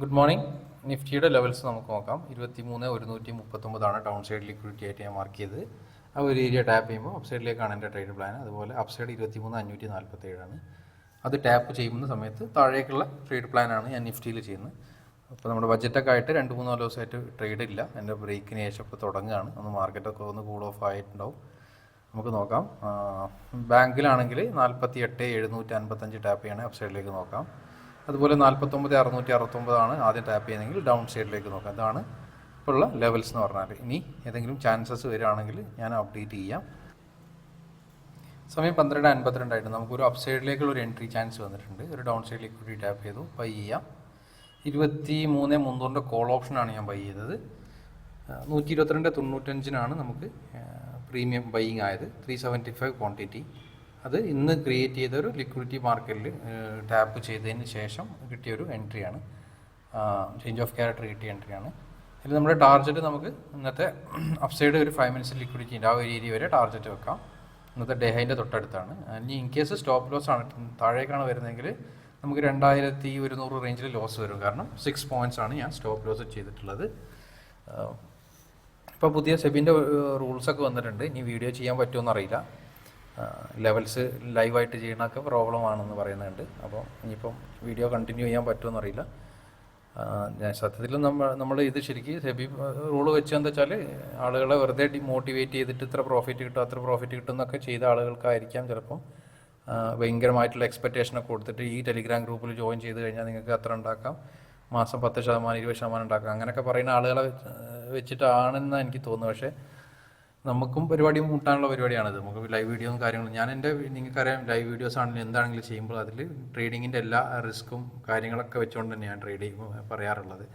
Good morning. നിഫ്റ്റിയുടെ levels നമുക്ക് നോക്കാം. 23,139 ഡൗൺ സൈഡ് ലിക്വിഡിറ്റി ആയിട്ട് ഞാൻ മാർക്ക് ചെയ്ത് ആ ഒരു ഏരിയ ടാപ്പ് ചെയ്യുമ്പോൾ അപ്പ് സൈഡിലേക്കാണ് എൻ്റെ ട്രേഡ് പ്ലാൻ. അതുപോലെ അപ്പ് സൈഡ് 23,547 അത് ടാപ്പ് ചെയ്യുന്ന സമയത്ത് താഴേക്കുള്ള ട്രേഡ് പ്ലാനാണ് ഞാൻ നിഫ്റ്റിയിൽ ചെയ്യുന്നത്. അപ്പോൾ നമ്മുടെ ബഡ്ജറ്റൊക്കെ ആയിട്ട് 2-3 ദിവസമായിട്ട് ട്രേഡ് ഇല്ല. എൻ്റെ ബ്രേക്കിന് ശേഷം ഇപ്പോൾ തുടങ്ങുകയാണ്. മാർക്കറ്റൊക്കെ ഒന്ന് കൂൾ ഓഫ് ആയിട്ടുണ്ടാവും. നമുക്ക് നോക്കാം. ബാങ്കിലാണെങ്കിൽ 48,755 ടാപ്പ് ചെയ്യണേ അപ്പ് സൈഡിലേക്ക് നോക്കാം. അതുപോലെ 49,669 ആദ്യം ടാപ്പ് ചെയ്യുന്നതെങ്കിൽ ഡൗൺ സൈഡിലേക്ക് നോക്കാം. ഇതാണ് ഇപ്പോൾ ഉള്ള ലെവൽസ് എന്ന് പറഞ്ഞാൽ. ഇനി ഏതെങ്കിലും ചാൻസസ് വരികയാണെങ്കിൽ ഞാൻ അപ്ഡേറ്റ് ചെയ്യാം. സമയം 12:52 നമുക്കൊരു അപ്പ് സൈഡിലേക്കുള്ള ഒരു എൻട്രി ചാൻസ് വന്നിട്ടുണ്ട്. ഒരു ഡൗൺ സൈഡിലേക്ക് കൂടി ടാപ്പ് ചെയ്തു ബൈ ചെയ്യാം. 23,300 കോൾ ഓപ്ഷനാണ് ഞാൻ ബൈ ചെയ്തത്. 122.95 നമുക്ക് പ്രീമിയം ബൈയിങ് ആയത്. 375 ക്വാണ്ടിറ്റി. അത് ഇന്ന് ക്രിയേറ്റ് ചെയ്തൊരു ലിക്വിഡിറ്റി മാർക്കറ്റിൽ ടാപ്പ് ചെയ്തതിന് ശേഷം കിട്ടിയൊരു എൻട്രിയാണ്. ചേഞ്ച് ഓഫ് ക്യാരക്ടർ കിട്ടിയ എൻട്രിയാണ്. ഇതിൽ നമ്മുടെ ടാർഗറ്റ് നമുക്ക് ഇന്നത്തെ അപ്സൈഡ് ഒരു 5 മിനിറ്റ്സ് ലിക്വിഡിറ്റി ഉണ്ട്. ആ ഒരു ഏരിയ വരെ ടാർഗറ്റ് വെക്കാം. ഇന്നത്തെ ഡേ ഹൈൻ്റെ തൊട്ടടുത്താണ്. ഇനി ഇൻ കേസ് സ്റ്റോപ്പ് ലോസ് ആണ് താഴേക്കാണ് വരുന്നതെങ്കിൽ നമുക്ക് 2,100 റേഞ്ചിൽ ലോസ് വരും. കാരണം 6 പോയിൻറ്റ്സ് ആണ് ഞാൻ സ്റ്റോപ്പ് ലോസ് ചെയ്തിട്ടുള്ളത്. ഇപ്പോൾ പുതിയ സെബിൻ്റെ റൂൾസൊക്കെ വന്നിട്ടുണ്ട്. ഇനി വീഡിയോ ചെയ്യാൻ പറ്റുമെന്ന് അറിയില്ല. ലെവൽസ് ലൈവായിട്ട് ചെയ്യണമൊക്കെ പ്രോബ്ലം ആണെന്ന് പറയുന്നുണ്ട്. അപ്പോൾ ഇനിയിപ്പം വീഡിയോ കണ്ടിന്യൂ ചെയ്യാൻ പറ്റുമെന്ന് അറിയില്ല. സത്യത്തിൽ നമ്മൾ ഇത് ശരിക്കും സെബി റൂള് വെച്ചെന്താ വെച്ചാൽ ആളുകളെ വെറുതെ മോട്ടിവേറ്റ് ചെയ്തിട്ട് ഇത്ര പ്രോഫിറ്റ് കിട്ടും അത്ര പ്രോഫിറ്റ് കിട്ടും എന്നൊക്കെ ചെയ്ത ആളുകൾക്കായിരിക്കാം ചിലപ്പം ഭയങ്കരമായിട്ടുള്ള എക്സ്പെക്റ്റേഷനൊക്കെ കൊടുത്തിട്ട് ഈ ടെലിഗ്രാം ഗ്രൂപ്പിൽ ജോയിൻ ചെയ്ത് കഴിഞ്ഞാൽ നിങ്ങൾക്ക് അത്ര ഉണ്ടാക്കാം, മാസം 10%, 20% ഉണ്ടാക്കാം, അങ്ങനെയൊക്കെ പറയുന്ന ആളുകളെ വെച്ചിട്ടാണെന്നാണ് എനിക്ക് തോന്നുന്നത്. പക്ഷേ നമുക്കും പരിപാടി കൂട്ടാനുള്ള പരിപാടിയാണിത്. നമുക്ക് ലൈവ് വീഡിയോയും കാര്യങ്ങളും നിങ്ങൾക്കറിയാം, ലൈവ് വീഡിയോസ് ആണെങ്കിലും എന്താണെങ്കിലും ചെയ്യുമ്പോൾ അതിൽ ട്രേഡിങ്ങിൻ്റെ എല്ലാ റിസ്ക്കും കാര്യങ്ങളൊക്കെ വെച്ചുകൊണ്ട് തന്നെയാണ് ട്രേഡ് പറയാറുള്ളത്.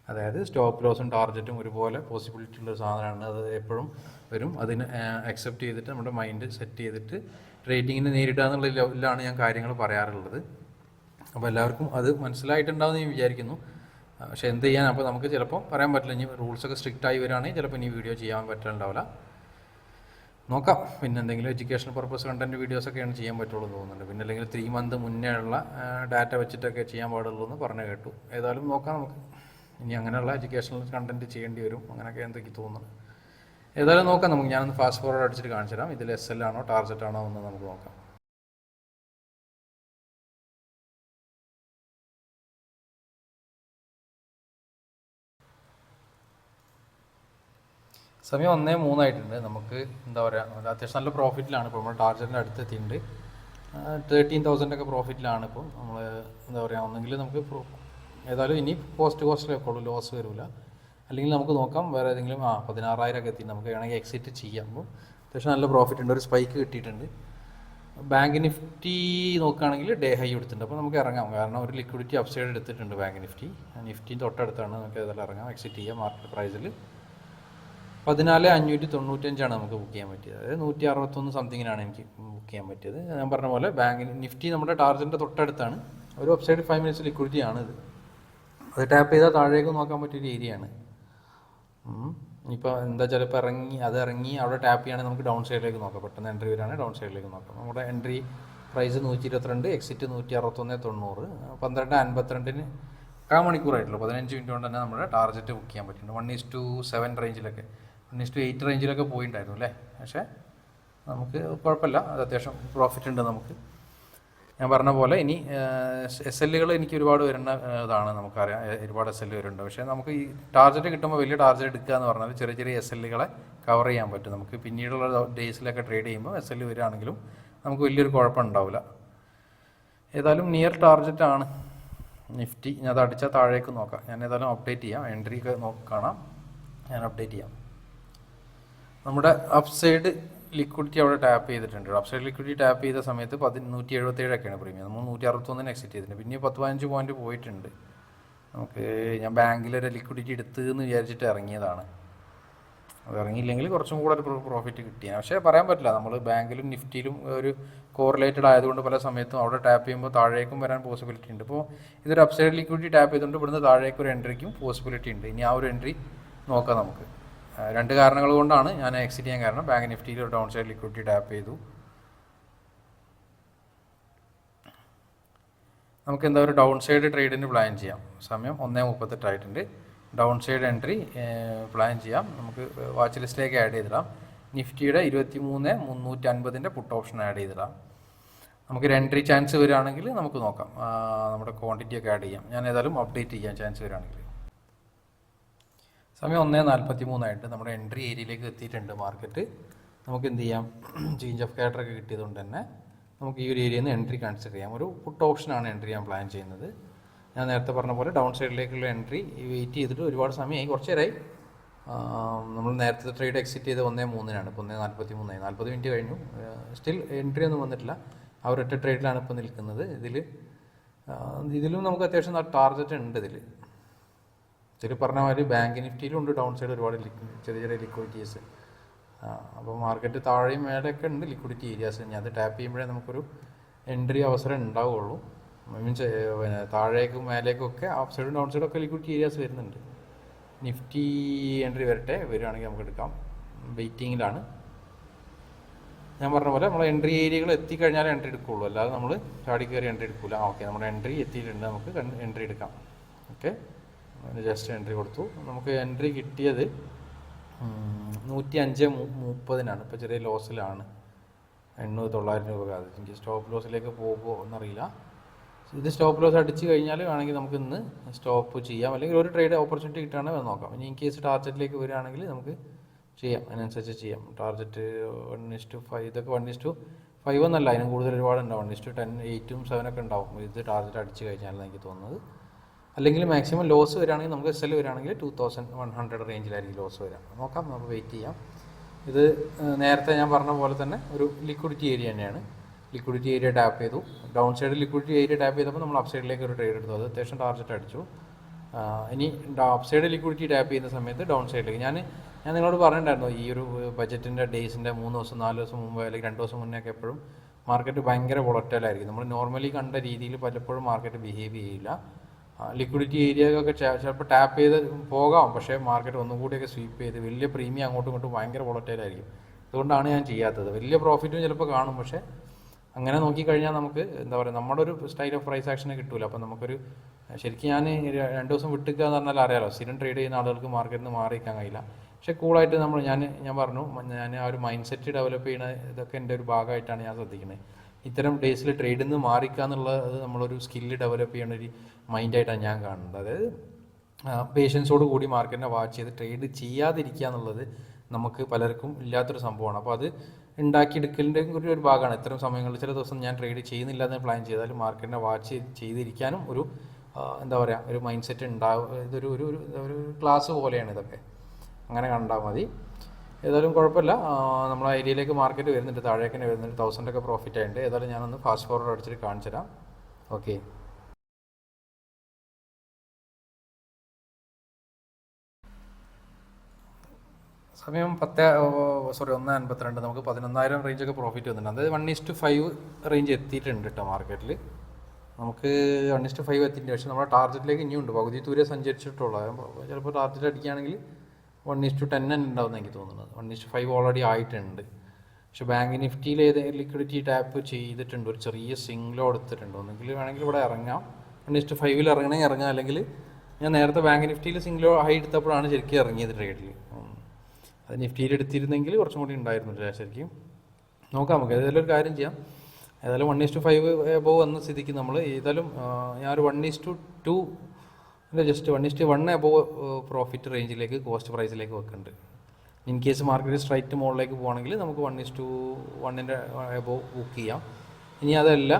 അതായത് സ്റ്റോപ്പ് ലോസും ടാർഗറ്റും ഒരുപോലെ പോസിബിലിറ്റി ഉള്ള സാധനമാണ്. അത് എപ്പോഴും വരും. അതിന് അക്സെപ്റ്റ് ചെയ്തിട്ട് നമ്മുടെ മൈൻഡ് സെറ്റ് ചെയ്തിട്ട് ട്രേഡിങ്ങിന് നേരിടുക എന്നുള്ള ലെവലിലാണ് ഞാൻ കാര്യങ്ങൾ പറയാറുള്ളത്. അപ്പോൾ എല്ലാവർക്കും അത് മനസ്സിലായിട്ടുണ്ടാവുമെന്ന് ഞാൻ വിചാരിക്കുന്നു. പക്ഷേ എന്ത് ചെയ്യാൻ, അപ്പോൾ നമുക്ക് ചിലപ്പോൾ പറയാൻ പറ്റില്ല. ഇനി റൂൾസൊക്കെ സ്ട്രിക്റ്റ് ആയി വരികയാണെങ്കിൽ ചിലപ്പോൾ ഇനി വീഡിയോ ചെയ്യാൻ പറ്റുന്നുണ്ടാവില്ല. നോക്കാം. പിന്നെ എന്തെങ്കിലും എഡ്യൂക്കേഷൻ പർപ്പസ് കണ്ടൻറ്റ് വീഡിയോസൊക്കെയാണ് ചെയ്യാൻ പറ്റുള്ളൂ എന്ന് തോന്നുന്നുണ്ട്. പിന്നെ അല്ലെങ്കിൽ 3 മന്ത് മുന്നേ ഉള്ള ഡാറ്റ വെച്ചിട്ടൊക്കെ ചെയ്യാൻ പാടുള്ളൂ എന്ന് പറഞ്ഞു കേട്ടു. ഏതായാലും നോക്കാം. നമുക്ക് ഇനി അങ്ങനെയുള്ള എഡ്യൂക്കേഷണൽ കണ്ടൻറ്റ് ചെയ്യേണ്ടി വരും. അങ്ങനെയൊക്കെ എന്തൊക്കെ തോന്നുന്നു. ഏതായാലും നോക്കാം. നമുക്ക് ഞാനൊന്ന് ഫാസ്റ്റ് ഫോർവേഡ് അടിച്ചിട്ട് കാണിച്ചു തരാം. ഇതിൽ SL ആണോ ടാർഗറ്റ് ആണോ എന്ന് നമുക്ക് നോക്കാം. സമയം 1:03 ആയിട്ടുണ്ട്. നമുക്ക് എന്താ പറയുക, അത്യാവശ്യം നല്ല പ്രോഫിറ്റിലാണ്. ഇപ്പോൾ നമ്മൾ ടാർഗറ്റിൻ്റെ അടുത്ത് എത്തിയിട്ടുണ്ട്. 13,000 പ്രോഫിറ്റിലാണ് ഇപ്പോൾ നമ്മൾ. എന്താ പറയുക, ഒന്നെങ്കിൽ നമുക്ക് ഏതായാലും ഇനി കോസ്റ്റിലേക്ക് ഉള്ളൂ, ലോസ് വരില്ല. അല്ലെങ്കിൽ നമുക്ക് നോക്കാം വേറെ ഏതെങ്കിലും 16,000 എത്തി നമുക്ക് വേണമെങ്കിൽ എക്സിറ്റ് ചെയ്യാം. അപ്പോൾ അത്യാവശ്യം നല്ല പ്രോഫിറ്റ് ഉണ്ട്. ഒരു സ്പൈക്ക് കിട്ടിയിട്ടുണ്ട്. ബാങ്ക് നിഫ്റ്റി നോക്കുകയാണെങ്കിൽ ഡേ ഹൈ എടുത്തിട്ടുണ്ട്. അപ്പോൾ നമുക്ക് ഇറങ്ങാം. കാരണം ഒരു ലിക്വിഡിറ്റി അപ്സൈഡ് എടുത്തിട്ടുണ്ട് ബാങ്ക് നിഫ്റ്റി തൊട്ടടുത്താണ്. നമുക്ക് ഏതായാലും ഇറങ്ങാം, എക്സിറ്റ് ചെയ്യാം. മാർക്കറ്റ് പ്രൈസിൽ 14,595 നമുക്ക് ബുക്ക് ചെയ്യാൻ പറ്റിയത്. അതായത് 161 സംതിങ്ങിനാണ് എനിക്ക് ബുക്ക് ചെയ്യാൻ പറ്റിയത്. ഞാൻ പറഞ്ഞ പോലെ ബാങ്ക് നിഫ്റ്റി നമ്മുടെ ടാർഗറ്റിൻ്റെ തൊട്ടടുത്താണ്. ഒരു വെബ്സൈറ്റ് 5 മിനിറ്റ്സ് ലിക്വിഡിറ്റി ആണ് ഇത്. അത് ടാപ്പ് ചെയ്താൽ താഴേക്ക് നോക്കാൻ പറ്റിയൊരു ഏരിയയാണ്. ഇപ്പോൾ എന്താ വെച്ചാൽ ഇപ്പോൾ ഇറങ്ങി അവിടെ ടാപ്പ് ചെയ്യുകയാണെങ്കിൽ നമുക്ക് ഡൗൺ സൈഡിലേക്ക് നോക്കാം. പെട്ടെന്ന് എൻട്രി വരികയാണെങ്കിൽ ഡൗൺ സൈഡിലേക്ക് നോക്കാം. നമ്മുടെ എൻട്രി പ്രൈസ് 122, എക്സിറ്റ് 161.90. 12:52 മണിക്കൂറായിട്ടുള്ളൂ. 15 മിനിറ്റ് കൊണ്ട് തന്നെ നമ്മുടെ ടാർഗറ്റ് ബുക്ക് ചെയ്യാൻ പറ്റുന്നുണ്ട്. 1:7 റേഞ്ചിലൊക്കെ 1:8 റേഞ്ചിലൊക്കെ പോയിട്ടുണ്ടായിരുന്നു അല്ലേ. പക്ഷേ നമുക്ക് കുഴപ്പമില്ല, അത് അത്യാവശ്യം പ്രോഫിറ്റ് ഉണ്ട് നമുക്ക്. ഞാൻ പറഞ്ഞ പോലെ ഇനി SL എനിക്ക് ഒരുപാട് വരുന്ന ഇതാണ്, നമുക്കറിയാം. ഒരുപാട് SL വരുന്നുണ്ട്. പക്ഷേ നമുക്ക് ഈ ടാർഗറ്റ് കിട്ടുമ്പോൾ വലിയ ടാർഗറ്റ് എടുക്കുക എന്ന് പറഞ്ഞാൽ ചെറിയ ചെറിയ SL കവർ ചെയ്യാൻ പറ്റും. നമുക്ക് പിന്നീടുള്ള ഡേയ്സിലൊക്കെ ട്രേഡ് ചെയ്യുമ്പോൾ SL വരികയാണെങ്കിലും നമുക്ക് വലിയൊരു കുഴപ്പം ഉണ്ടാവില്ല. ഏതായാലും നിയർ ടാർഗറ്റ് ആണ് നിഫ്റ്റി. ഞാൻ അത് അടിച്ചാൽ താഴേക്ക് നോക്കാം. ഞാൻ ഏതായാലും അപ്ഡേറ്റ് ചെയ്യാം. എൻട്രി ഒക്കെ കാണാം, ഞാൻ അപ്ഡേറ്റ് ചെയ്യാം. നമ്മുടെ അപ്പ് സൈഡ് ലിക്വിഡിറ്റി അവിടെ ടാപ്പ് ചെയ്തിട്ടുണ്ട്. അപ്പ് സൈഡ് ലിക്വിഡിറ്റി ടാപ്പ് ചെയ്ത സമയത്ത് 177 പ്രീമിയം. നമ്മൾ 161 എക്സിറ്റ് ചെയ്തിട്ടുണ്ട്. പിന്നെ 10-15 പോയിന്റ് പോയിട്ടുണ്ട്. നമുക്ക് ഞാൻ ബാങ്കിലൊരു ലിക്വിഡിറ്റി എടുത്തെന്ന് വിചാരിച്ചിട്ട് ഇറങ്ങിയതാണ്. അത് ഇറങ്ങിയില്ലെങ്കിൽ കുറച്ചും കൂടെ ഒരു പ്രോഫിറ്റ് കിട്ടിയാണ്. പക്ഷേ പറയാൻ പറ്റില്ല. നമ്മൾ ബാങ്കിലും നിഫ്റ്റിയിലും ഒരു കോറിലേറ്റഡ് ആയതുകൊണ്ട് പല സമയത്തും അവിടെ ടാപ്പ് ചെയ്യുമ്പോൾ താഴേക്കും വരാൻ പോസിബിലിറ്റി ഉണ്ട്. ഇപ്പോൾ ഇതൊരു അപ്സൈഡ് ലിക്വിഡിറ്റി ടാപ്പ് ചെയ്തുകൊണ്ട് ഇവിടുന്ന് താഴേക്ക് ഒരു എൻട്രിക്കും പോസിബിലിറ്റി ഉണ്ട്. ഇനി ആ ഒരു എൻട്രി നോക്കാം നമുക്ക്. 2 കാരണങ്ങൾ കൊണ്ടാണ് ഞാൻ എക്സിറ്റ് ചെയ്യാൻ കാരണം. ബാങ്ക് നിഫ്റ്റിയിൽ ഒരു ഡൗൺ സൈഡ് ലിക്വിഡിറ്റി ടാപ്പ് ചെയ്തു. നമുക്ക് എന്താ ഒരു ഡൗൺ സൈഡ് ട്രേഡിന് പ്ലാൻ ചെയ്യാം. സമയം 1:38 ആയിട്ടുണ്ട്. ഡൗൺ സൈഡ് എൻട്രി പ്ലാൻ ചെയ്യാം. നമുക്ക് വാച്ച് ലിസ്റ്റിലേക്ക് ആഡ് ചെയ്തിടാം. നിഫ്റ്റിയുടെ 23,350 പുട്ട് ഓപ്ഷൻ ആഡ് ചെയ്തിടാം. നമുക്കൊരു എൻട്രി ചാൻസ് വരികയാണെങ്കിൽ നമുക്ക് നോക്കാം, നമ്മുടെ ക്വാണ്ടിറ്റി ഒക്കെ ആഡ് ചെയ്യാം. ഞാൻ ഏതായാലും അപ്ഡേറ്റ് ചെയ്യാം ചാൻസ് വരികയാണെങ്കിൽ. സമയം 1:43 ആയിട്ട് നമ്മുടെ എൻട്രി ഏരിയയിലേക്ക് എത്തിയിട്ടുണ്ട് മാർക്കറ്റ്. നമുക്ക് എന്ത് ചെയ്യാം, ചേഞ്ച് ഓഫ് ക്യാരക്ടറൊക്കെ കിട്ടിയതുകൊണ്ട് തന്നെ നമുക്ക് ഈ ഒരു ഏരിയയിൽ നിന്ന് എൻട്രി കൺസിഡർ ചെയ്യാം. ഒരു പുട്ട് ഓപ്ഷനാണ് എൻട്രി ചെയ്യാൻ പ്ലാൻ ചെയ്യുന്നത്. ഞാൻ നേരത്തെ പറഞ്ഞ പോലെ ഡൗൺ സൈഡിലേക്കുള്ള എൻട്രി വെയിറ്റ് ചെയ്തിട്ട് ഒരുപാട് സമയമായി, കുറച്ച് നേരമായി. നമ്മൾ നേരത്തെ ട്രേഡ് എക്സിറ്റ് ചെയ്ത് 1:03 ഇപ്പോൾ 1:43 40 മിനിറ്റ് കഴിഞ്ഞു. സ്റ്റിൽ എൻട്രി ഒന്നും വന്നിട്ടില്ല. ആ ഒരൊറ്റ ട്രേഡിലാണ് ഇപ്പോൾ നിൽക്കുന്നത്. ഇതിലും നമുക്ക് അത്യാവശ്യം ടാർഗറ്റ് ഉണ്ട്. ഇതിൽ പറഞ്ഞ മാതിരി ബാങ്ക് നിഫ്റ്റിയിലും ഉണ്ട് ഡൗൺ സൈഡ് ഒരുപാട് ചെറിയ ചെറിയ ലിക്വിഡിറ്റീസ്. അപ്പോൾ മാർക്കറ്റ് താഴെയും മേലെയൊക്കെ ഉണ്ട് ലിക്വിഡിറ്റി ഏരിയാസ്. ഇനി അത് ടാപ്പ് ചെയ്യുമ്പോഴേ നമുക്കൊരു എൻട്രി അവസരം ഉണ്ടാവുള്ളൂ. മീൻസ് പിന്നെ താഴേക്കും മേലേക്കും ഒക്കെ അപ്പ് സൈഡും ഡൗൺ സൈഡും ഒക്കെ ലിക്വിഡിറ്റി ഏരിയാസ് വരുന്നുണ്ട്. നിഫ്റ്റി എൻട്രി വരികയാണെങ്കിൽ നമുക്ക് എടുക്കാം. വെയിറ്റിങ്ങിലാണ്. ഞാൻ പറഞ്ഞ പോലെ നമ്മൾ എൻട്രി ഏരിയകൾ എത്തിക്കഴിഞ്ഞാൽ എൻട്രി എടുക്കുകയുള്ളൂ, അല്ലാതെ നമ്മൾ ചാടി കയറി എൻട്രി എടുക്കില്ല. ഓക്കെ, നമ്മുടെ എൻട്രി എത്തിയിട്ടുണ്ട്, നമുക്ക് എൻട്രി എടുക്കാം. ഓക്കെ, ജസ്റ്റ് എൻട്രി കൊടുത്തു. നമുക്ക് എൻട്രി കിട്ടിയത് 105.30 ഇപ്പോൾ ചെറിയ ലോസിലാണ്. 800-900 രൂപ. എനിക്ക് സ്റ്റോപ്പ് ലോസിലേക്ക് പോകുമോ എന്നറിയില്ല. ഇത് സ്റ്റോപ്പ് ലോസ് അടിച്ച് കഴിഞ്ഞാൽ വേണമെങ്കിൽ നമുക്ക് ഇന്ന് സ്റ്റോപ്പ് ചെയ്യാം, അല്ലെങ്കിൽ ഒരു ട്രേഡ് ഓപ്പർച്യൂണിറ്റി കിട്ടുകയാണെങ്കിൽ നോക്കാം. ഇനി ഇൻ കേസ് ടാർഗറ്റിലേക്ക് വരികയാണെങ്കിൽ നമുക്ക് ചെയ്യാം, അതിനനുസരിച്ച് ചെയ്യാം. ടാർഗറ്റ് 1:5 ഇതൊക്കെ 1:5 എന്നല്ല, അതിനും കൂടുതൽ ഒരുപാടുണ്ടാവും. 1:10 8ഉം 7ഒക്കെ ഉണ്ടാവും ഇത് ടാർഗറ്റ് അടിച്ച് കഴിഞ്ഞാൽ എനിക്ക് തോന്നുന്നത്. അല്ലെങ്കിൽ മാക്സിമം ലോസ് വരികയാണെങ്കിൽ നമുക്ക് എസ് എൽ വരികയാണെങ്കിൽ 2100 റേഞ്ചിലായിരിക്കും ലോസ് വരാം. നോക്കാം, നമുക്ക് വെയിറ്റ് ചെയ്യാം. ഇത് നേരത്തെ ഞാൻ പറഞ്ഞ പോലെ തന്നെ ഒരു ലിക്വിഡിറ്റി ഏരിയ തന്നെയാണ്. ലിക്വിഡിറ്റി ഏരിയ ടാപ്പ് ചെയ്തു. Down side liquidity area tap ചെയ്തപ്പോൾ നമ്മൾ അപ്പ് സൈഡിലേക്ക് ഒരു ട്രേഡ് എടുത്തു. അത് അത്യാവശ്യം ടാർഗറ്റ് അടിച്ചു. ഇനി അപ്പ് സൈഡ് ലിക്വിഡിറ്റി ടാപ്പ് ചെയ്യുന്ന സമയത്ത് ഡൗൺ സൈഡിലേക്ക് ഞാൻ നിങ്ങളോട് പറഞ്ഞിട്ടുണ്ടായിരുന്നു, ഈ ഒരു ബജറ്റിൻ്റെ ഡേയ്സിൻ്റെ 3 ദിവസം 4 ദിവസം മുമ്പ് അല്ലെങ്കിൽ 2 ദിവസം മുന്നേ ഒക്കെ എപ്പോഴും മാർക്കറ്റ് ഭയങ്കര വോളറ്റൈലായിരിക്കും. നമ്മൾ നോർമലി കണ്ട രീതിയിൽ പലപ്പോഴും മാർക്കറ്റ് ബിഹേവ് ചെയ്യില്ല. ലിക്വിഡിറ്റി ഏരിയയൊക്കെ ചിലപ്പോൾ ടാപ്പ് ചെയ്ത് പോകാം, പക്ഷേ മാർക്കറ്റ് ഒന്നും കൂടിയൊക്കെ സ്വീപ്പ് ചെയ്ത് വലിയ പ്രീമിയം അങ്ങോട്ടും ഇങ്ങോട്ടും ഭയങ്കര വോളറ്റൈലായിരിക്കും. അതുകൊണ്ടാണ് ഞാൻ ചെയ്യാത്തത്. വലിയ പ്രോഫിറ്റും ചിലപ്പോൾ കാണും, പക്ഷേ അങ്ങനെ നോക്കിക്കഴിഞ്ഞാൽ നമുക്ക് എന്താ പറയുക, നമ്മുടെ ഒരു സ്റ്റൈൽ ഓഫ് പ്രൈസ് ആക്ഷനെ കിട്ടില്ല. അപ്പോൾ നമുക്കൊരു ശരിക്കും ഞാൻ 2 ദിവസം വിട്ടുക എന്ന് പറഞ്ഞാൽ അറിയാലോ, സ്ഥിരം ട്രേഡ് ചെയ്യുന്ന ആളുകൾക്ക് മാർക്കറ്റിൽ നിന്ന് മാറിയിരിക്കാൻ കഴിയില്ല. പക്ഷേ കൂളായിട്ട് ഞാൻ പറഞ്ഞു, ഞാൻ ആ ഒരു മൈൻഡ് സെറ്റ് ഡെവലപ്പ് ചെയ്യുന്ന ഇതൊക്കെ എൻ്റെ ഒരു ഭാഗമായിട്ടാണ് ഞാൻ ശ്രദ്ധിക്കുന്നത്. ഇത്തരം ഡേയ്സിൽ ട്രേഡിൽ നിന്ന് മാറിക്കുക എന്നുള്ളത് നമ്മളൊരു സ്കില്ല് ഡെവലപ്പ് ചെയ്യുന്ന ഒരു മൈൻഡായിട്ടാണ് ഞാൻ കാണുന്നത്. അതായത് പേഷ്യൻസോട് കൂടി മാർക്കറ്റിനെ വാച്ച് ചെയ്ത് ട്രേഡ് ചെയ്യാതിരിക്കുക എന്നുള്ളത് നമുക്ക് പലർക്കും ഇല്ലാത്തൊരു സംഭവമാണ്. അപ്പോൾ അത് ഉണ്ടാക്കിയെടുക്കലിൻ്റെ ഒരു ഭാഗമാണ്. ഇത്തരം സമയങ്ങളിൽ ചില ദിവസം ഞാൻ ട്രേഡ് ചെയ്യുന്നില്ല എന്ന് പ്ലാൻ ചെയ്താലും മാർക്കറ്റിനെ വാച്ച് ചെയ്തിരിക്കാനും ഒരു എന്താ പറയുക, ഒരു മൈൻഡ് സെറ്റ് ഉണ്ടാവും. ഇതൊരു ഒരു ക്ലാസ് പോലെയാണ് ഇതൊക്കെ. അങ്ങനെ കണ്ടാൽ മതി. ഏതായാലും കുഴപ്പമില്ല. നമ്മളെ ഏരിയയിലേക്ക് മാർക്കറ്റ് വരുന്നുണ്ട്, താഴേക്ക് തന്നെ വരുന്നുണ്ട്. 1000 പ്രോഫിറ്റ് ആയിട്ടുണ്ട്. ഏതായാലും ഞാനൊന്ന് ഫാസ്റ്റ് ഫോർവേഡ് അടിച്ചിട്ട് കാണിച്ചു തരാം. ഓക്കെ, സമയം 1:52. നമുക്ക് 11,000 റേഞ്ചൊക്കെ പ്രോഫിറ്റ് വന്നിട്ടുണ്ട്. അതായത് 1:5 റേഞ്ച് എത്തിയിട്ടുണ്ട് കേട്ടോ മാർക്കറ്റിൽ. നമുക്ക് 1:5 എത്തിയിട്ടുണ്ട്. പക്ഷേ നമ്മുടെ ടാർഗറ്റിലേക്ക് ഇനിയുണ്ട്, പകുതി ദൂരെ സഞ്ചരിച്ചിട്ടുള്ളത്. ചിലപ്പോൾ ടാർഗറ്റ് അടിക്കുകയാണെങ്കിൽ 1:10 ഉണ്ടാവും എനിക്ക് തോന്നുന്നത്. 1:5 ഓൾറെഡി ആയിട്ടുണ്ട്. പക്ഷേ ബാങ്ക് നിഫ്റ്റിയിൽ ലിക്വിഡിറ്റി ടാപ്പ് ചെയ്തിട്ടുണ്ട്, ഒരു ചെറിയ സിംഗ്ലോ എടുത്തിട്ടുണ്ട്. ഒന്നെങ്കിൽ വേണമെങ്കിൽ ഇവിടെ ഇറങ്ങാം, 1:5 ഇറങ്ങണമെങ്കിൽ ഇറങ്ങാം. അല്ലെങ്കിൽ ഞാൻ നേരത്തെ ബാങ്ക് നിഫ്റ്റിയിൽ സിംഗ്ലോ ഹൈ എടുത്തപ്പോഴാണ് ശരിക്കും ഇറങ്ങിയത് ട്രേഡിൽ. അത് നിഫ്റ്റിയിൽ എടുത്തിരുന്നെങ്കിൽ കുറച്ചും കൂടി ഉണ്ടായിരുന്നില്ല ശരിക്കും. നോക്കാം, നമുക്ക് ഏതായാലും ഒരു കാര്യം ചെയ്യാം. ഏതായാലും 1:5 എബോവ് വന്ന സ്ഥിതിക്ക് നമ്മൾ ഏതായാലും ഞാനൊരു 1:2 ജസ്റ്റ് 1:1 എബോവ് പ്രോഫിറ്റ് റേഞ്ചിലേക്ക് കോസ്റ്റ് പ്രൈസിലേക്ക് വെക്കുന്നുണ്ട്. ഇൻ കേസ് മാർക്കറ്റ് സ്ട്രൈറ്റ് മുകളിലേക്ക് പോകുകയാണെങ്കിൽ നമുക്ക് 1:1 എബോവ് ബുക്ക് ചെയ്യാം. ഇനി അതല്ല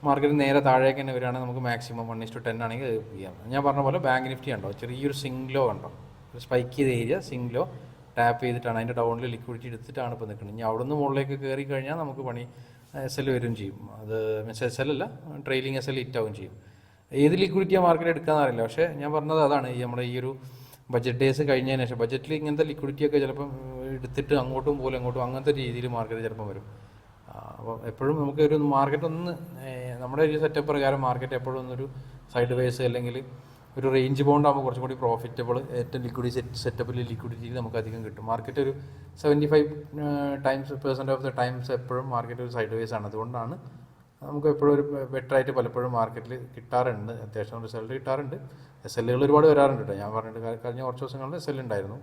മാർക്കറ്റ് നേരെ താഴേക്ക് തന്നെ വരികയാണെങ്കിൽ നമുക്ക് മാക്സിമം 1:10 ആണെങ്കിൽ ബുക്ക് ചെയ്യാം. ഞാൻ പറഞ്ഞ പോലെ ബാങ്ക് നിഫ്റ്റി കണ്ടോ, ചെറിയൊരു സിംഗ്ലോ കണ്ടോ, ഒരു സ്പൈക്ക് ചെയ്ത ഏരിയ സിംഗ്ലോ ടാപ്പ് ചെയ്തിട്ടാണ് അതിൻ്റെ ഡൗണിൽ ലിക്വിഡിറ്റി എടുത്തിട്ടാണ് ഇപ്പോൾ നിൽക്കുന്നത്. ഇനി അവിടെ നിന്ന് മുകളിലേക്ക് കയറി കഴിഞ്ഞാൽ നമുക്ക് പണി എസ് എൽ വരും ചെയ്യും. അത് മീൻസ് എസ് എൽ അല്ല, ട്രെയിലിംഗ് എസ് എൽ ഹിറ്റാവും ചെയ്യും. ഏത് ലിക്വിഡിറ്റിയാണ് മാർക്കറ്റ് എടുക്കാമെന്ന് അറിയില്ല. പക്ഷേ ഞാൻ പറഞ്ഞത് അതാണ്, ഈ നമ്മുടെ ഈ ഒരു ബജറ്റ് ഡേയ്സ് കഴിഞ്ഞതിന് ശേഷം ബജറ്റിൽ ഇങ്ങനത്തെ ലിക്വിഡിറ്റിയൊക്കെ ചിലപ്പം എടുത്തിട്ട് അങ്ങോട്ടും പോലും അങ്ങോട്ടും അങ്ങനത്തെ രീതിയിൽ മാർക്കറ്റ് ചിലപ്പം വരും. അപ്പോൾ എപ്പോഴും നമുക്ക് ഒരു മാർക്കറ്റ് ഒന്ന് നമ്മുടെ ഒരു സെറ്റപ്പ് പ്രകാരം മാർക്കറ്റ് എപ്പോഴും ഒന്നൊരു സൈഡ് വേസ് അല്ലെങ്കിൽ ഒരു റേഞ്ച് ബൗണ്ട് ആകുമ്പോൾ കുറച്ചും കൂടി പ്രോഫിറ്റബിൾ, ഏറ്റവും ലിക്വിഡിറ്റി സെറ്റപ്പിൽ ലിക്വിഡിറ്റി നമുക്ക് അധികം കിട്ടും. മാർക്കറ്റ് ഒരു 75% ഓഫ് ദ ടൈംസ് എപ്പോഴും മാർക്കറ്റ് ഒരു സൈഡ് വേസ് ആണ്. അതുകൊണ്ടാണ് നമുക്ക് എപ്പോഴും ഒരു ബെറ്ററായിട്ട് പലപ്പോഴും മാർക്കറ്റിൽ കിട്ടാറുണ്ട്, അത്യാവശ്യം റിസൾട്ട് കിട്ടാറുണ്ട്. SLകൾ ഒരുപാട് വരാറുണ്ട് കേട്ടോ. ഞാൻ പറഞ്ഞിട്ട് കഴിഞ്ഞ കുറച്ച് ദിവസങ്ങളിൽ SL ഉണ്ടായിരുന്നു.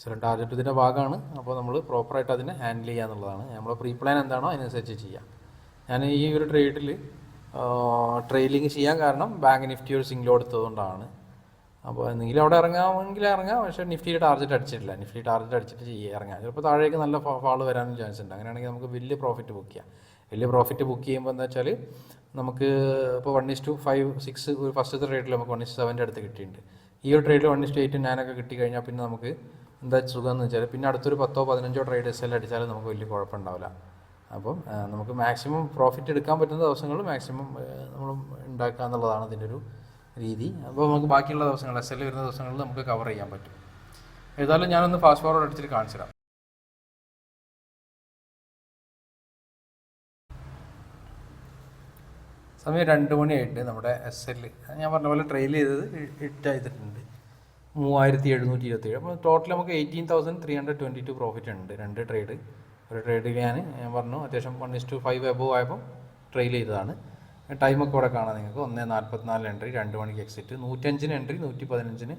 SL ടാർഗറ്റ് ഇതിൻ്റെ ഭാഗമാണ്. അപ്പോൾ നമ്മൾ പ്രോപ്പറായിട്ട് അതിനെ ഹാൻഡിൽ ചെയ്യുക എന്നുള്ളതാണ്. നമ്മൾ പ്രീ പ്ലാൻ എന്താണോ അതിനനുസരിച്ച് ചെയ്യാം. ഞാൻ ഈ ഒരു ട്രേഡിൽ ട്രെയിലിങ് ചെയ്യാൻ കാരണം ബാങ്ക് നിഫ്റ്റി ഒരു സിംഗിൾ എടുത്തതുകൊണ്ടാണ്. അപ്പോൾ എന്തെങ്കിലും അവിടെ ഇറങ്ങാമെങ്കിൽ ഇറങ്ങാം, പക്ഷേ നിഫ്റ്റിയുടെ ടാർഗറ്റ് അടിച്ചിട്ടില്ല. നിഫ്റ്റി ടാർഗറ്റ് അടിച്ചിട്ട് ഇറങ്ങാം. ചിലപ്പോൾ താഴേക്ക് നല്ല ഫാൾ വരാനും ചാൻസ് ഉണ്ട്. അങ്ങനെയാണെങ്കിൽ നമുക്ക് വലിയ പ്രോഫിറ്റ് ബുക്ക് ചെയ്യാം. വലിയ പ്രോഫിറ്റ് ബുക്ക് ചെയ്യുമ്പോൾ എന്താ വെച്ചാൽ നമുക്ക് ഇപ്പോൾ 1:5, 6 ഒരു ഫസ്റ്റത്തെ ട്രേഡിൽ നമുക്ക് 1:7 അടുത്ത് കിട്ടിയിട്ടുണ്ട്. ഈ ഒരു ട്രേഡിൽ 1:8, 9 കിട്ടിക്കഴിഞ്ഞാൽ പിന്നെ നമുക്ക് എന്താ സുഖം എന്ന് വെച്ചാൽ പിന്നെ അടുത്തൊരു 10 15 ട്രേഡ് SL അടിച്ചാലും നമുക്ക് വലിയ കുഴപ്പമുണ്ടാവില്ല. അപ്പം നമുക്ക് മാക്സിമം പ്രോഫിറ്റ് എടുക്കാൻ പറ്റുന്ന ദിവസങ്ങളിൽ മാക്സിമം നമ്മൾ ഉണ്ടാക്കുക എന്നുള്ളതാണ് ഇതിൻ്റെ ഒരു രീതി. അപ്പോൾ നമുക്ക് ബാക്കിയുള്ള ദിവസങ്ങൾ SL വരുന്ന ദിവസങ്ങളിൽ നമുക്ക് കവർ ചെയ്യാൻ പറ്റും. ഏതായാലും ഞാനൊന്ന് ഫാസ്റ്റ് ഫോർവേഡ് അടിച്ചിട്ട് കാണിച്ചു തരാം. സമയം 2 മണിയായിട്ട് നമ്മുടെ SL ഞാൻ പറഞ്ഞ പോലെ ട്രെയിൽ ചെയ്തത് ഹിറ്റ് ചെയ്തിട്ടുണ്ട് 3727. അപ്പോൾ ടോട്ടൽ നമുക്ക് 18,322 പ്രോഫിറ്റ് ഉണ്ട്. 2 ട്രേഡ്. ഒരു ട്രേഡിൽ ഞാൻ പറഞ്ഞു അത്യാവശ്യം 1:5 എബോവ് ആയപ്പോൾ ട്രെയിൽ ചെയ്തതാണ്. ടൈമൊക്കെ ഇവിടെ കാണാം നിങ്ങൾക്ക്. 1:44 എൻട്രി, 2 മണിക്ക് എക്സിറ്റ്, 105 എൻട്രി, 115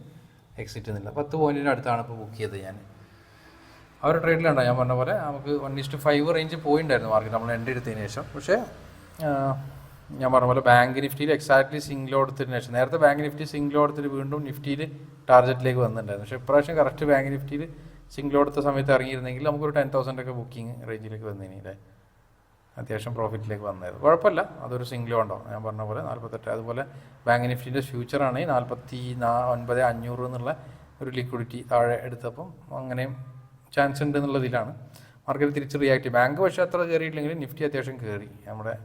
എക്സിറ്റ് എന്നില്ല. 10 പോയിൻറ്റിന് അടുത്താണ് ഇപ്പോൾ ബുക്ക് ചെയ്തത് ഞാൻ. ആ ഒരു ട്രേഡിലുണ്ടോ ഞാൻ പറഞ്ഞ പോലെ നമുക്ക് 1:5 റേഞ്ച് പോയിണ്ടായിരുന്നു മാർക്കറ്റ് നമ്മൾ എൻട്രി എടുത്തതിന് ശേഷം. പക്ഷേ ഞാൻ പറഞ്ഞ പോലെ ബാങ്ക് നിഫ്റ്റിയിൽ എക്സാക്ട്ലി സിംഗിൾ എടുത്തതിന് ശേഷം നേരത്തെ ബാങ്ക് നിഫ്റ്റി സിംഗിൾ എടുത്തിട്ട് വീണ്ടും നിഫ്റ്റിയിൽ ടാർഗറ്റിലേക്ക് വന്നിട്ടുണ്ടായിരുന്നു. പക്ഷേ ഇപ്രാവശ്യം കറക്റ്റ് ബാങ്ക് നിഫ്റ്റിയിൽ സിംഗിൾ എടുത്ത സമയത്ത് ഇറങ്ങിയിരുന്നെങ്കിൽ നമുക്കൊരു 10,000 ഒക്കെ ബുക്കിംഗ് റേഞ്ചിലേക്ക് വന്നേനെ. അത്യാവശ്യം പ്രോഫിറ്റിലേക്ക് വന്നായിരുന്നു. കുഴപ്പമില്ല, അതൊരു സിംഗിൾ ഉണ്ടോ ഞാൻ പറഞ്ഞ പോലെ 48. അതുപോലെ ബാങ്ക് നിഫ്റ്റിൻ്റെ ഫ്യൂച്ചറാണ് 49,500 എന്നുള്ള ഒരു ലിക്വിഡിറ്റി താഴെ എടുത്തപ്പം അങ്ങനെയും ചാൻസ് ഉണ്ട് എന്നുള്ളതിലാണ് മാർക്കറ്റ് തിരിച്ച് റിയാക്ട് ചെയ്യും. ബാങ്ക് പക്ഷേ അത്ര കയറിയിട്ടില്ലെങ്കിൽ നിഫ്റ്റി അത്യാവശ്യം കയറി. നമ്മുടെ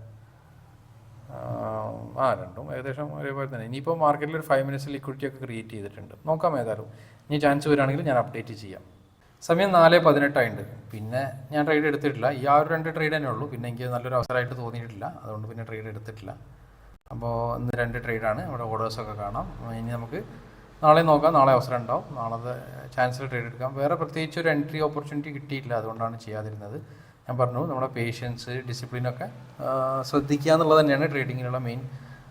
രണ്ടും ഏകദേശം ഒരേപോലെ തന്നെ. ഇനിയിപ്പോൾ മാർക്കറ്റിൽ ഒരു 5 മിനിറ്റ്സ് ലിക്വിഡിറ്റി ഒക്കെ ക്രിയേറ്റ് ചെയ്തിട്ടുണ്ട്. നോക്കാം ഏതായാലും. ഇനി ചാൻസ് വരികയാണെങ്കിൽ ഞാൻ അപ്ഡേറ്റ് ചെയ്യാം. സമയം 4:18 ആയിട്ടുണ്ട്. പിന്നെ ഞാൻ ട്രേഡ് എടുത്തിട്ടില്ല. ഈ ആ ഒരു 2 ട്രേഡ് തന്നെ ഉള്ളൂ. പിന്നെ എനിക്ക് നല്ലൊരു അവസരമായിട്ട് തോന്നിയിട്ടില്ല, അതുകൊണ്ട് പിന്നെ ട്രേഡ് എടുത്തിട്ടില്ല. അപ്പോൾ ഇന്ന് 2 ട്രേഡാണ്. ഇവിടെ ഓർഡേഴ്സൊക്കെ കാണാം. ഇനി നമുക്ക് നാളെ നോക്കാം. നാളെ അവസരം ഉണ്ടാവും. നാളത്തെ ചാൻസിൽ ട്രേഡ് എടുക്കാം. വേറെ പ്രത്യേകിച്ച് ഒരു എൻട്രി ഓപ്പർച്യൂണിറ്റി കിട്ടിയിട്ടില്ല, അതുകൊണ്ടാണ് ചെയ്യാതിരുന്നത്. ഞാൻ പറഞ്ഞു നമ്മുടെ പേഷ്യൻസ്, ഡിസിപ്ലിനൊക്കെ ശ്രദ്ധിക്കുക എന്നുള്ളത് തന്നെയാണ് ട്രേഡിങ്ങിനുള്ള മെയിൻ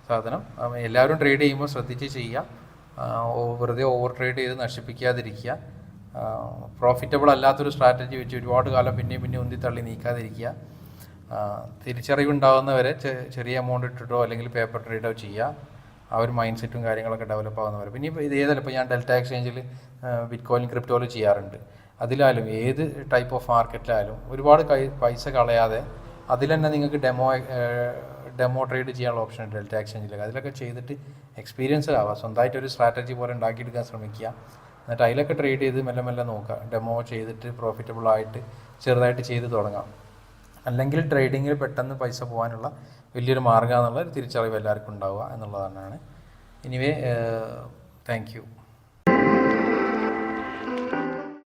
സാധനം. എല്ലാവരും ട്രേഡ് ചെയ്യുമ്പോൾ ശ്രദ്ധിച്ച് ചെയ്യുക. വെറുതെ ഓവർ ട്രേഡ് ചെയ്ത് നശിപ്പിക്കാതിരിക്കുക. പ്രോഫിറ്റബിൾ അല്ലാത്തൊരു സ്ട്രാറ്റജി വെച്ച് ഒരുപാട് കാലം പിന്നെ ഉന്തിത്തള്ളി നീക്കാതിരിക്കുക. തിരിച്ചറിവുണ്ടാകുന്നവരെ ചെറിയ എമൗണ്ട് ഇട്ടിട്ടോ അല്ലെങ്കിൽ പേപ്പർ ട്രേഡോ ചെയ്യുക. ആ ഒരു മൈൻഡ് സെറ്റും കാര്യങ്ങളൊക്കെ ഡെവലപ്പ് ആകുന്നവരെ. പിന്നെ ഇപ്പോൾ ഇത് ഏതല്ല, ഇപ്പോൾ ഞാൻ ഡെൽറ്റ എക്സ്ചേഞ്ചിൽ ബിറ്റ്കോയിൻ ക്രിപ്റ്റോയിൽ ചെയ്യാറുണ്ട്. അതിലായാലും ഏത് ടൈപ്പ് ഓഫ് മാർക്കറ്റിലായാലും ഒരുപാട് പൈസ കളയാതെ അതിൽ തന്നെ നിങ്ങൾക്ക് ഡെമോ ട്രേഡ് ചെയ്യാനുള്ള ഓപ്ഷൻ ഉണ്ട് ഡെൽറ്റ എക്സ്ചേഞ്ചിലൊക്കെ. അതിലൊക്കെ ചെയ്തിട്ട് എക്സ്പീരിയൻസ് ആവുക. സ്വന്തമായിട്ടൊരു സ്ട്രാറ്റജി പോലെ ഉണ്ടാക്കിയെടുക്കാൻ ശ്രമിക്കുക. എന്നിട്ട് അതിലൊക്കെ ട്രേഡ് ചെയ്ത് മെല്ലെ നോക്കുക. ഡെമോ ചെയ്തിട്ട് പ്രോഫിറ്റബിളായിട്ട് ചെറുതായിട്ട് ചെയ്ത് തുടങ്ങാം. അല്ലെങ്കിൽ ട്രേഡിങ്ങിൽ പെട്ടെന്ന് പൈസ പോകാനുള്ള വലിയൊരു മാർഗ്ഗം എന്നുള്ള ഒരു തിരിച്ചറിവ് എല്ലാവർക്കും ഉണ്ടാവുക എന്നുള്ളതാണ്. Anyway, thank you.